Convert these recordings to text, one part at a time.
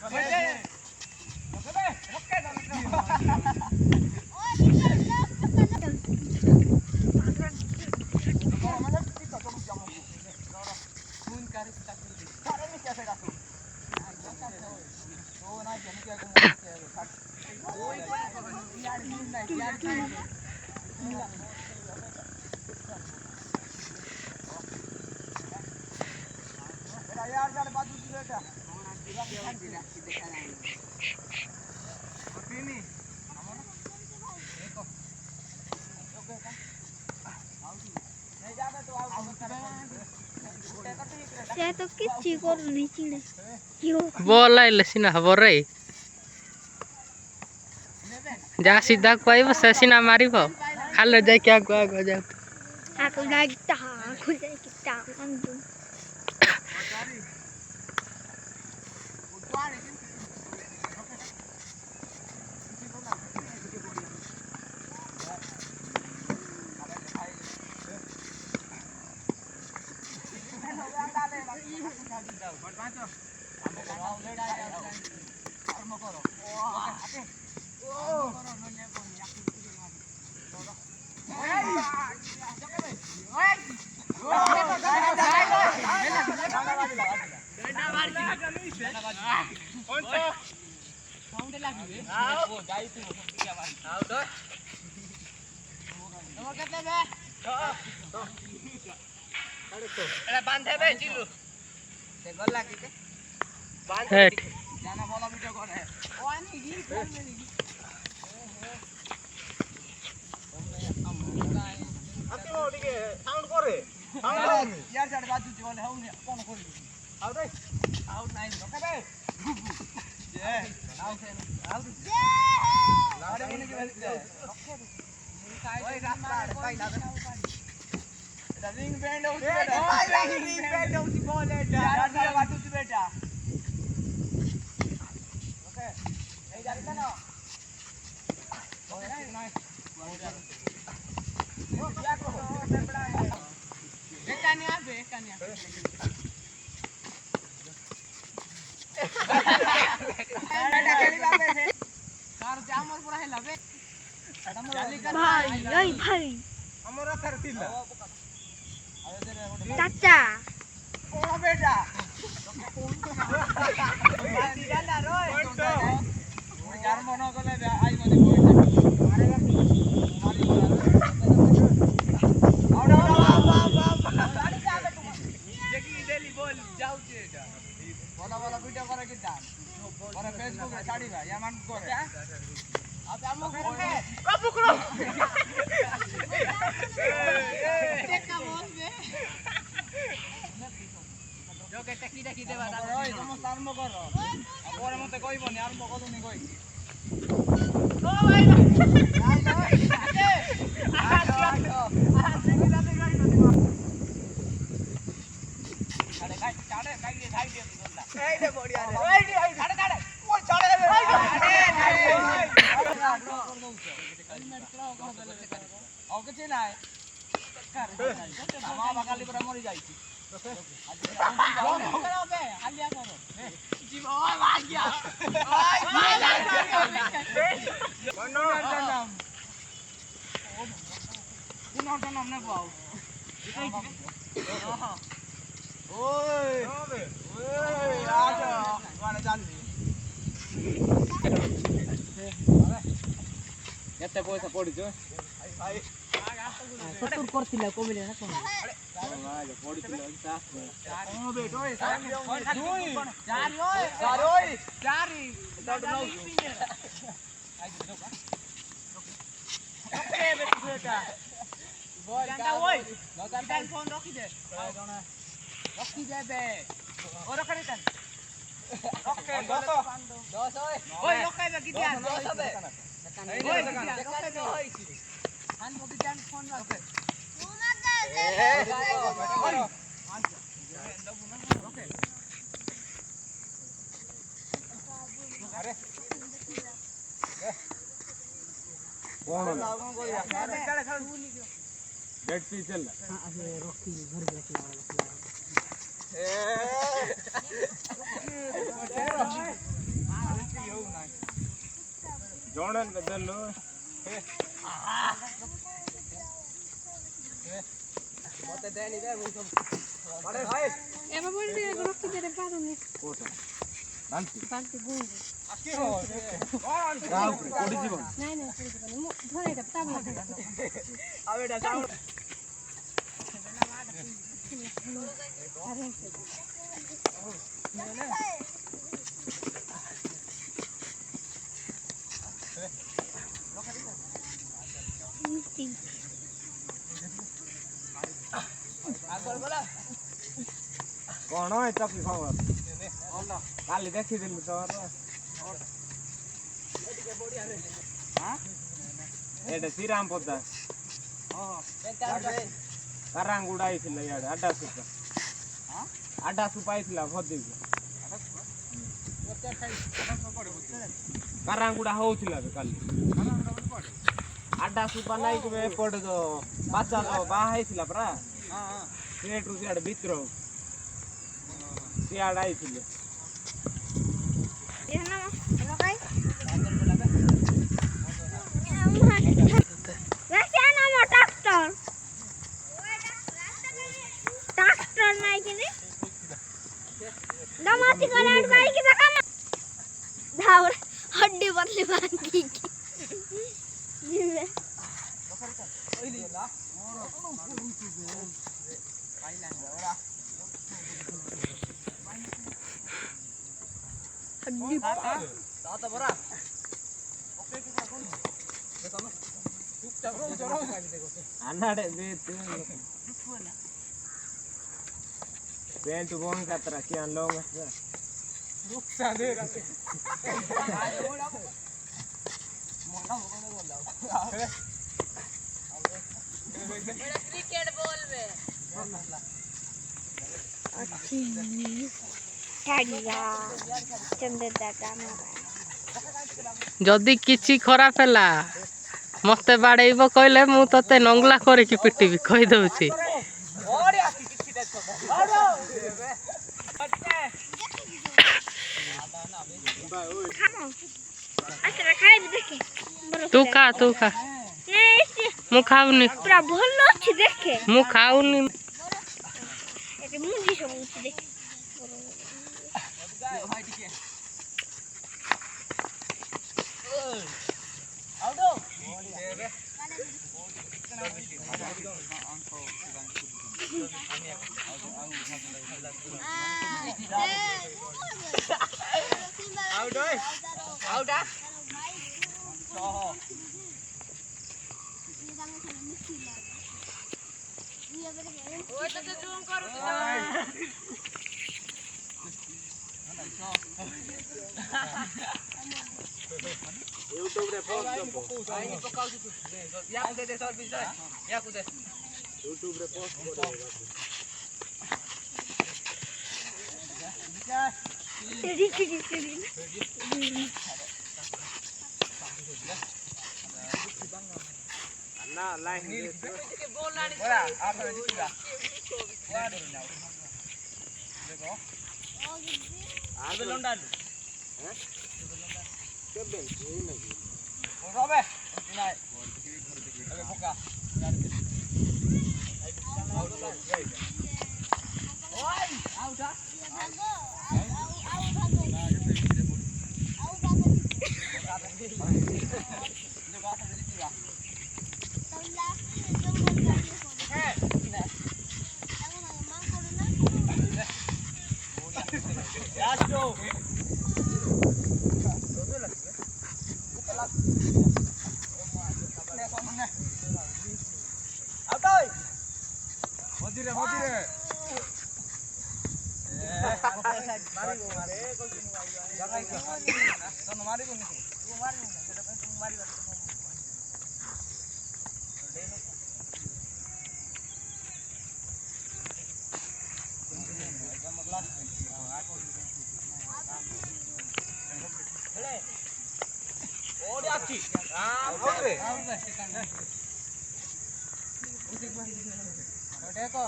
ସେ ତ କିଛି କରୁନି ଚିଡ଼େ ବଲ୍ ଆଇଲେ ସିନା ହବ ରେ ଯାହା ସିଧା କହିବ ସେ ସିନା ମାରିବ ଖାଲି ଯାଇକି ଆଗୁଆ ଯାଉ ଆକୁ ଯାଇକି ଟାଣନ୍ତୁ रिंग बैंड होती बेटा रिंग बैंड होती बॉल है यार बाटू बेटा ओके ए जा रहा ना ओए नहीं यो क्या करो बड़ा है एकानिया बे एकानिया बेटा खेली बाबे से कार जामर पूरा है लबे भाई ओए भाई हमरा करतिला चाचा ओ बेटा ना रोय यार मनो गले आई मने कोई मारी गाड़ी जाबे तुम देखी डेली बॉल जाऊ छे एटा बोला वीडियो करे किता और फेसबुक रे छाड़ी बा या मान करे अब हम करे ओ बुकरो देखा बोल बे जो के टेकी देखी देबा ओय समस्त आरंभ कर अब और मते कहबो नि आरंभ करू नि कहि ओ भाई अरे काट काटे काट दे भाई दे बोलता ए दे बढ़िया रे ओए दे काटे काटे ओ चले अरे और किछ ना मां बगाली पर मरी जाई छी करो बे हालिया करो जी ओए भाग गया बनो नाम कुनो नाम ने पाओ ओए ओए आजा वाने जानी केते पैसा पड़ी छ भाई सत्तुर करथिला कोबिले ना कोन अरे पड़ीथिला चार ओ बेटो ए दुई चार ओए चारी दड नौ आई दो का ओके बेटा बोल का ओए लगातार फोन रखी दे रखी दे बे और रखनी तन ओके 10 ओए ओए लोके बे किया 10 बे ओए देखा दे होई छी हां मोके जान फोन रखे ओके अरे कौन लागो कोई बैठ पी चल हां अरे रखी घर पे रखला ए जौन बदल लो मते देनी दे अरे भाई एमा बोल दे रखी दे पारुनी कोटा बांती बांती गुंडी आके हो गाव कोडी जीवन नहीं नहीं कोडी जीवन मु धरे এটা তাবলা आवे डा जाओ कौन है चकी खबर काली देखी दिल तोर हां एडे श्रीराम पद्दा हां करांगुडा आइथिला याडे अड्डा सुप आइथिला भद्दी करांगुडा होउथिला काली अड्डा सुप नाइ के पड़ जो बाचा तो बाहाइथिला परा हां हां पेट्रो सियाडे भित्र सियाडे आइथिले एना लगाई वैसे ना मो ट्रैक्टर नहीं कि नहीं दमाती कराड़ काई की बका धावर हड्डी बदली बांधी की जिमे हड्डी दाता बरा ओके की कोन देखो ना चुपचाप रहो अन्नाडे पेंट बोन का तरह क्या लोग रुक सा दे क्रिकेट बॉल में अच्छी टाडिया चंदे दादा मारा जदि किछि खराब हैला मते बाड़ेइबो कहले मु तते नंगला करे कि पिटिबी कहि दउछि तू खा मु खाउनी पूरा भलो अछि देखे मु खाउनी एके मुंडी सब अछि देखे भाई ठीक है आओ दो आउट ओए तो जूम कर YouTube रे पोस्ट आई पकाउ तू या दे दे सर बिजय या को दे YouTube रे पोस्ट करे तेरी ना लाइन के बोल लानी बड़ा आप जीतगा देखो आबे लंडा हैं केबे नहीं नहीं रोबे नहीं अबे फका ओए आउट देखो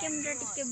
कैमरा टिके